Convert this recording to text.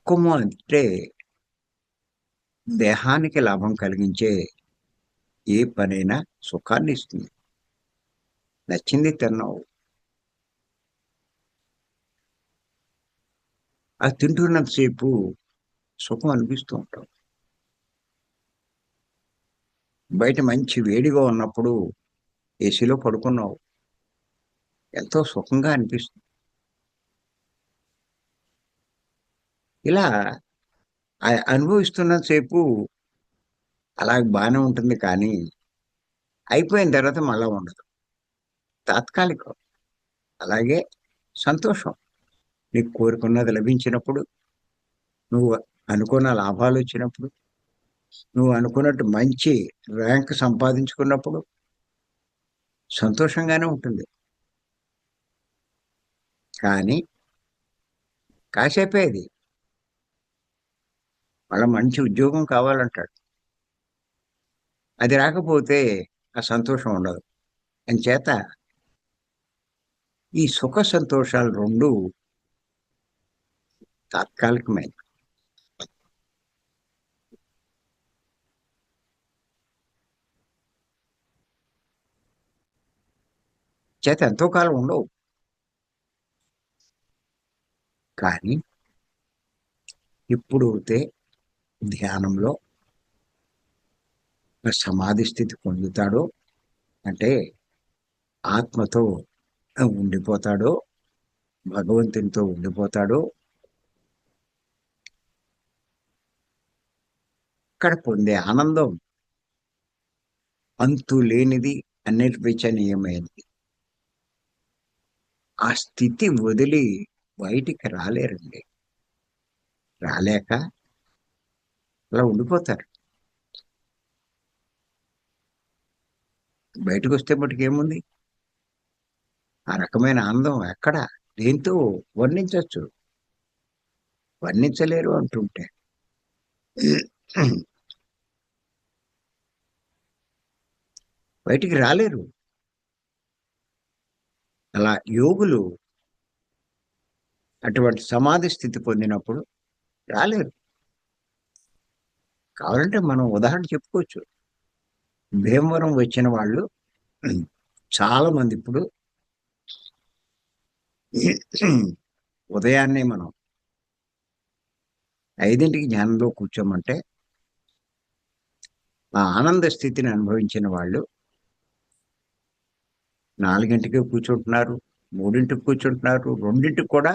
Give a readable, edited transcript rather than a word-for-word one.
సుఖము అంటే దేహానికి లాభం కలిగించే ఏ పనైనా సుఖాన్ని ఇస్తుంది. నచ్చింది తిన్నావు. అది తింటున్నంత సేపు సుఖం అనిపిస్తూ ఉంటాం. బయట మంచి వేడిగా ఉన్నప్పుడు ఏసీలో పడుకున్నావు. ఎంతో సుఖంగా అనిపిస్తుంది. ఇలా అనుభవిస్తున్నంత సేపు అలాగ బానే ఉంటుంది కానీ, అయిపోయిన తర్వాత మళ్ళా ఉండదు. తాత్కాలికం. అలాగే సంతోషం. నీకు కోరుకున్నది లభించినప్పుడు, నువ్వు అనుకున్న లాభాలొచ్చినప్పుడు, నువ్వు అనుకున్నట్టు మంచి ర్యాంక్ సంపాదించుకున్నప్పుడు సంతోషంగానే ఉంటుంది. కానీ కాసేపే అది. మళ్ళా మంచి ఉద్యోగం కావాలంటాడు. అది రాకపోతే ఆ సంతోషం ఉండదు. అంచేత ఈ సుఖ సంతోషాలు 2 తాత్కాలికమైనవి. చేత ఎంతో కాలం ఉండవు. కానీ ఎప్పుడైతే ధ్యానంలో సమాధి స్థితి పొందుతాడో, అంటే ఆత్మతో ఉండిపోతాడో, భగవంతునితో ఉండిపోతాడో, అక్కడ పొందే ఆనందం అంతులేనిది, అనిర్వచనీయమైనది. ఆ స్థితి వదిలి బయటికి రాలేరండి. రాలేక అలా ఉండిపోతారు. బయటకొస్తే మటుకేముంది? ఆ రకమైన ఆనందం ఎక్కడ? దేంతో వర్ణించొచ్చు? వర్ణించలేరు అంటుంటే. బయటికి రాలేరు. అలా యోగులు అటువంటి సమాధి స్థితి పొందినప్పుడు రాలేరు. కావాలంటే మనం ఉదాహరణ చెప్పుకోవచ్చు. భీమవరం వచ్చిన వాళ్ళు చాలా మంది ఇప్పుడు ఉదయాన్నే మనం 5కి ధ్యానంలో కూర్చోమంటే, ఆ ఆనంద స్థితిని అనుభవించిన వాళ్ళు 4కే కూర్చుంటున్నారు, 3కి కూర్చుంటున్నారు, 2కి కూడా